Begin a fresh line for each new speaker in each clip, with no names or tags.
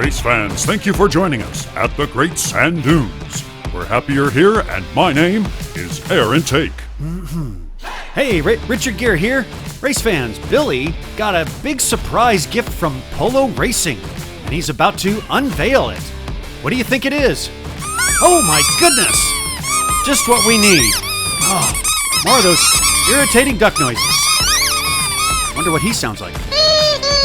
Race fans, thank you for joining us at the Great Sand Dunes. We're happy you're here, and my name is Aaron Take.
Hey, Richard Gere here. Race fans, Billy got a big surprise gift from Polo Racing, and he's about to unveil it. What do you think it is? Oh my goodness! Just what we need. Oh, more of those irritating duck noises. Wonder what he sounds like.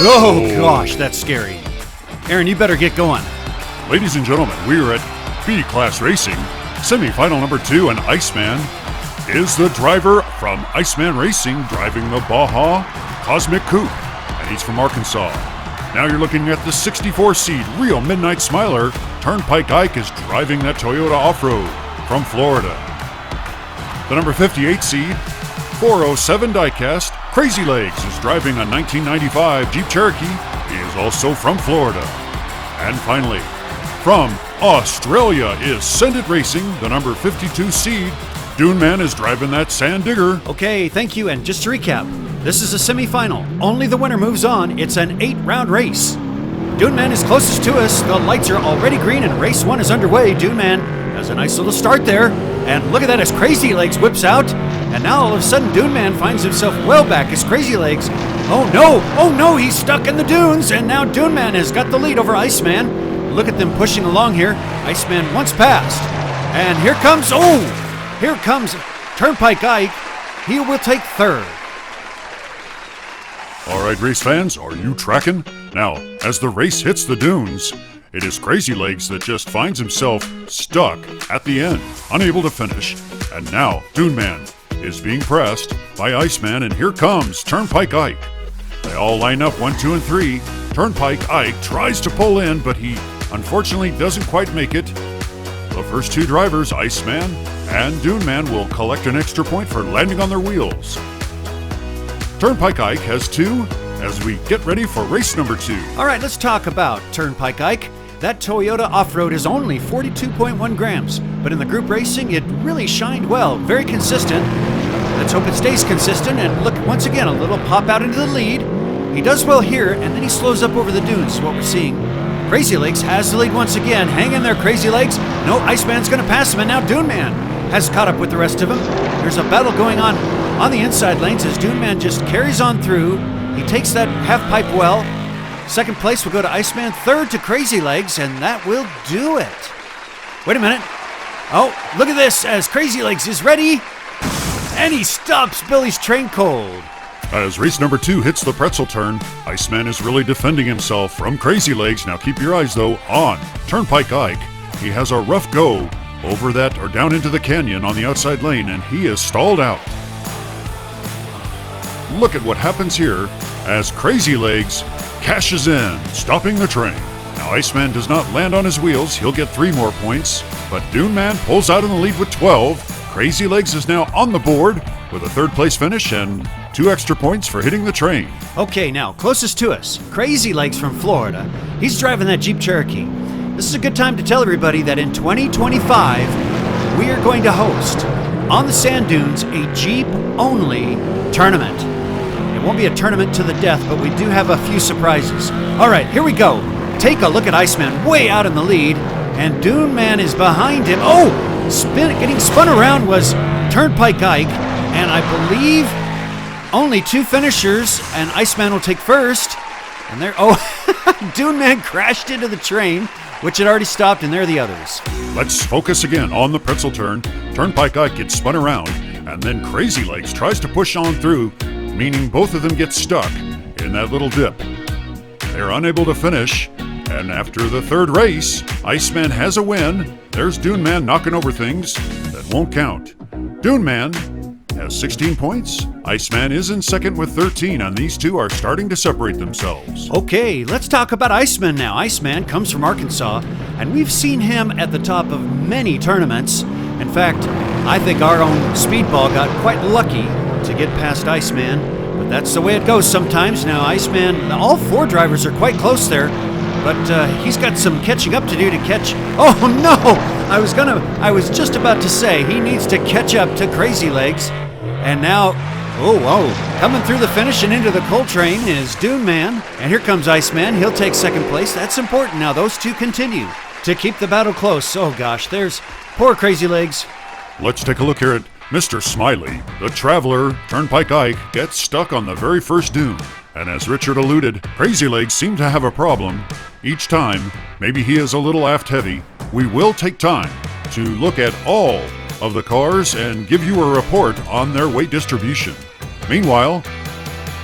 Oh gosh, that's scary. Aaron, you better get going.
Ladies and gentlemen, we're at Diecast Racing, Semifinal number 2, and Iceman is the driver from Iceman Racing, driving the Baja Cosmic Coupe, and he's from Arkansas. Now you're looking at the 64 seed Real Midnight Smiler. Turnpike Ike is driving that Toyota Off-Road from Florida. The number 58 seed 407 Diecast Crazy Legs is driving a 1995 Jeep Cherokee. He is also from Florida. And finally, from Australia is Send It Racing, the number 52 seed. Dune Man is driving that Sand Digger.
Okay, thank you, and just to recap, this is a semifinal. Only the winner moves on. It's an 8-round race. Dune Man is closest to us. The lights are already green and race 1 is underway. Dune Man has a nice little start there. And look at that as Crazy Legs whips out. And now all of a sudden Dune Man finds himself well back as Crazy Legs. Oh no, he's stuck in the dunes. And now Dune Man has got the lead over Iceman. Look at them pushing along here. Iceman once passed. And here comes Turnpike Ike. He will take third.
All right, race fans, are you tracking? Now, as the race hits the dunes, it is Crazy Legs that just finds himself stuck at the end, unable to finish. And now, Dune Man is being pressed by Iceman, and here comes Turnpike Ike. They all line up 1, 2, and 3. Turnpike Ike tries to pull in, but he unfortunately doesn't quite make it. The first 2 drivers, Iceman and Dune Man, will collect an extra point for landing on their wheels. Turnpike Ike has 2 as we get ready for race number 2.
All right, let's talk about Turnpike Ike. That Toyota Off-Road is only 42.1 grams, but in the group racing, it really shined well. Very consistent. Let's hope it stays consistent, and look, once again, a little pop out into the lead. He does well here, and then he slows up over the dunes, is what we're seeing. Crazy Legs has the lead once again. Hang in there, Crazy Legs. No, Iceman's going to pass him, and now Dune Man has caught up with the rest of them. There's a battle going on the inside lanes as Dune Man just carries on through. He takes that half pipe well. Second place will go to Iceman. Third to Crazy Legs, and that will do it. Wait a minute. Oh, look at this as Crazy Legs is ready, and he stops Billy's train cold.
As race number 2 hits the pretzel turn, Iceman is really defending himself from Crazy Legs. Now keep your eyes, though, on Turnpike Ike. He has a rough go over that or down into the canyon on the outside lane, and he is stalled out. Look at what happens here as Crazy Legs cashes in, stopping the train. Now Iceman does not land on his wheels. He'll get 3 more points, but Dune Man pulls out in the lead with 12. Crazy Legs is now on the board with a 3rd place finish and 2 extra points for hitting the train.
Okay, now, closest to us, Crazy Legs from Florida. He's driving that Jeep Cherokee. This is a good time to tell everybody that in 2025, we are going to host, on the sand dunes, a Jeep-only tournament. It won't be a tournament to the death, but we do have a few surprises. All right, here we go. Take a look at Iceman way out in the lead, and Dune Man is behind him. Oh, getting spun around was Turnpike Ike, and I believe only 2 finishers, and Iceman will take first. And there, Dune Man crashed into the train, which had already stopped, and there are the others.
Let's focus again on the pretzel turn. Turnpike Ike gets spun around, and then Crazy Legs tries to push on through, meaning both of them get stuck in that little dip. They're unable to finish, and after the 3rd race, Iceman has a win. There's Dune Man knocking over things that won't count. Dune Man has 16 points. Iceman is in second with 13, and these 2 are starting to separate themselves.
Okay, let's talk about Iceman now. Iceman comes from Arkansas, and we've seen him at the top of many tournaments. In fact, I think our own Speedball got quite lucky to get past Iceman, but that's the way it goes sometimes. Now, Iceman, all 4 drivers are quite close there, but he's got some catching up to do to catch. Oh no! I was just about to say he needs to catch up to Crazy Legs, and now Oh, whoa. Coming through the finish and into the coal train is Dune Man. And here comes Iceman. He'll take second place. That's important. Now those two continue to keep the battle close. Oh, gosh, there's poor Crazy Legs.
Let's take a look here at Mr. Smiley. The Traveler, Turnpike Ike, gets stuck on the very first dune. And as Richard alluded, Crazy Legs seem to have a problem. Each time, maybe he is a little aft heavy. We will take time to look at all of the cars and give you a report on their weight distribution. Meanwhile,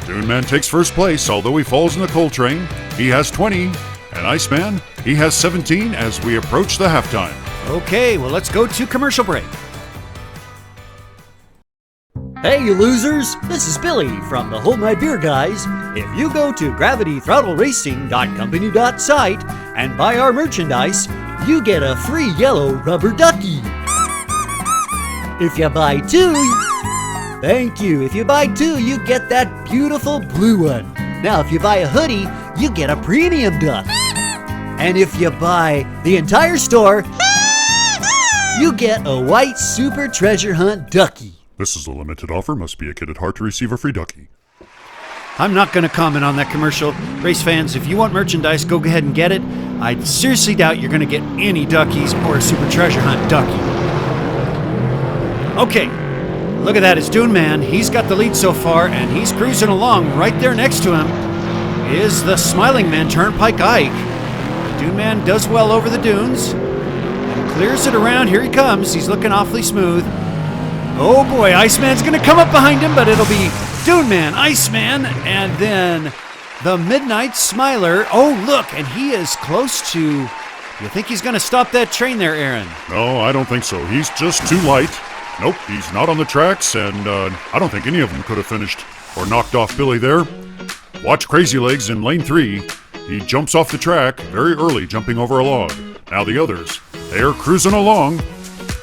Dune Man takes first place, although he falls in the coal train. He has 20, and Iceman, he has 17 as we approach the halftime.
Okay, well, let's go to commercial break.
Hey, you losers! This is Billy from the Hold My Beer guys. If you go to gravitythrottle.racing.company.site and buy our merchandise, you get a free yellow rubber ducky. If you buy two, thank you. If you buy two, you get that beautiful blue one. Now, if you buy a hoodie, you get a premium duck. And if you buy the entire store, you get a white super treasure hunt ducky.
This is a limited offer. Must be a kid at heart to receive a free ducky.
I'm not going to comment on that commercial. Race fans, if you want merchandise, go ahead and get it. I seriously doubt you're going to get any duckies or a super treasure hunt ducky. Okay, look at that. It's Dune Man. He's got the lead so far, and he's cruising along. Right there next to him is the Smiling Man, Turnpike Ike. Dune Man does well over the dunes and clears it around. Here he comes. He's looking awfully smooth. Oh boy, Iceman's going to come up behind him, but it'll be Dune Man, Iceman, and then the Midnight Smiler. Oh, look, and he is close to... You think he's going to stop that train there, Aaron?
No, I don't think so. He's just too light. Nope, he's not on the tracks, and I don't think any of them could have finished or knocked off Billy there. Watch Crazy Legs in lane 3. He jumps off the track very early, jumping over a log. Now the others, they are cruising along,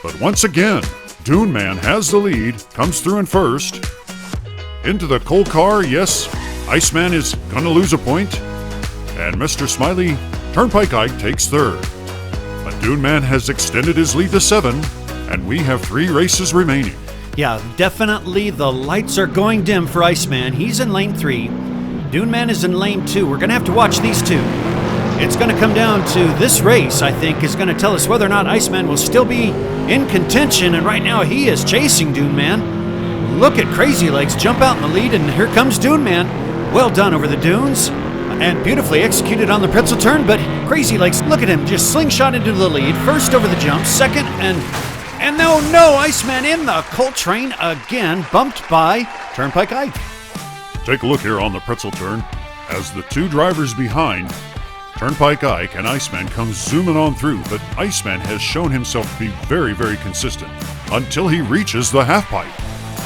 but once again, Dune Man has the lead, comes through in first. Into the coal car, yes, Iceman is gonna lose a point, and Mr. Smiley, Turnpike Ike, takes third. But Dune Man has extended his lead to 7, and we have 3 races remaining.
Yeah, definitely the lights are going dim for Iceman. He's in lane 3. Dune Man is in lane 2. We're gonna have to watch these two. It's gonna come down to this race, I think, is gonna tell us whether or not Iceman will still be in contention, and right now he is chasing Dune Man. Look at Crazy Legs jump out in the lead, and here comes Dune Man. Well done over the dunes, and beautifully executed on the pretzel turn, but Crazy Legs, look at him, just slingshot into the lead. First over the jump, second, and no, Iceman in the coal train again, bumped by Turnpike Ike.
Take a look here on the pretzel turn. As the 2 drivers behind, Turnpike Ike and Iceman come zooming on through, but Iceman has shown himself to be very, very consistent until he reaches the half pipe.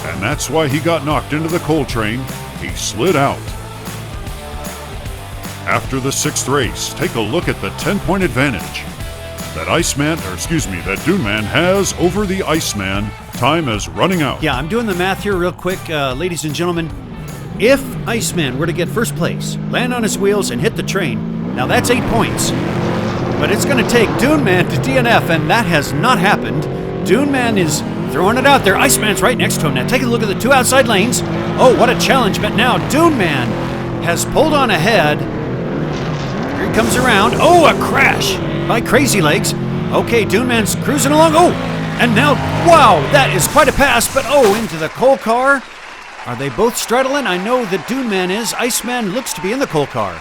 And that's why he got knocked into the coal train. He slid out. After the 6th race, take a look at the 10-point advantage that Dune Man has over the Iceman. Time is running out.
Yeah, I'm doing the math here real quick, ladies and gentlemen. If Iceman were to get first place, land on his wheels, and hit the train, now that's 8 points. But it's going to take Dune Man to DNF, and that has not happened. Dune Man is throwing it out there. Iceman's right next to him. Now take a look at the 2 outside lanes. Oh, what a challenge. But now Dune Man has pulled on ahead. Here he comes around. Oh, a crash by Crazy Legs. Okay, Dune Man's cruising along. Oh, and now, wow, that is quite a pass. But oh, into the coal car. Are they both straddling? I know that Dune Man is. Iceman looks to be in the coal car.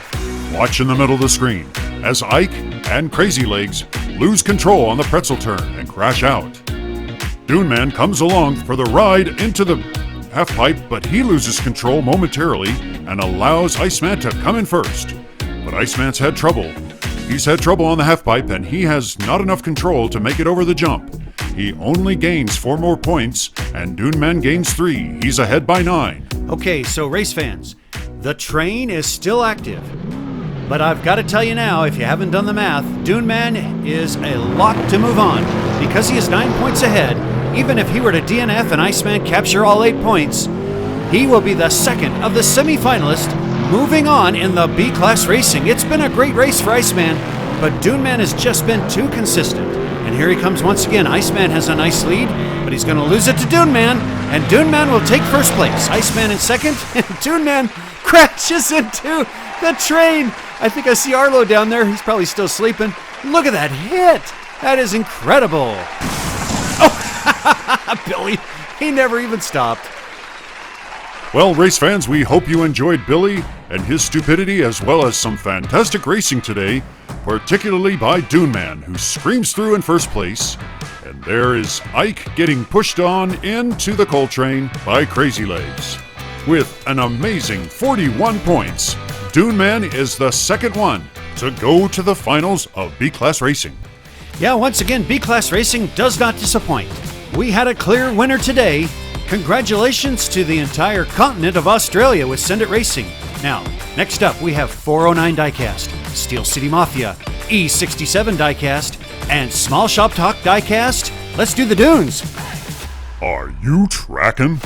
Watch in the middle of the screen as Ike and Crazy Legs lose control on the pretzel turn and crash out. Dune Man comes along for the ride into the half pipe, but he loses control momentarily and allows Iceman to come in first. But Iceman's had trouble. He's had trouble on the half pipe, and he has not enough control to make it over the jump. He only gains 4 more points, and Dune Man gains 3. He's ahead by 9.
Okay, so race fans, the train is still active. But I've got to tell you now, if you haven't done the math, Dune Man is a lot to move on. Because he is 9 points ahead, even if he were to DNF and Iceman capture all 8 points, he will be the second of the semifinalists moving on in the B-Class Racing. It's been a great race for Iceman, but Dune Man has just been too consistent. And here he comes once again. Iceman has a nice lead, but he's going to lose it to Dune Man. And Dune Man will take first place. Iceman in second, and Dune Man crashes into the train. I think I see Arlo down there. He's probably still sleeping. Look at that hit. That is incredible. Oh, Billy, he never even stopped.
Well, race fans, we hope you enjoyed Billy and his stupidity as well as some fantastic racing today, particularly by Dune Man, who screams through in first place. And there is Ike getting pushed on into the coal train by Crazy Legs. With an amazing 41 points, Dune Man is the second one to go to the finals of B-Class Racing.
Yeah, once again, B-Class Racing does not disappoint. We had a clear winner today. Congratulations to the entire continent of Australia with Send It Racing. Now, next up, we have 409 Diecast, Steel City Mafia, E67 Diecast, and Small Shop Talk Diecast. Let's do the dunes.
Are you tracking?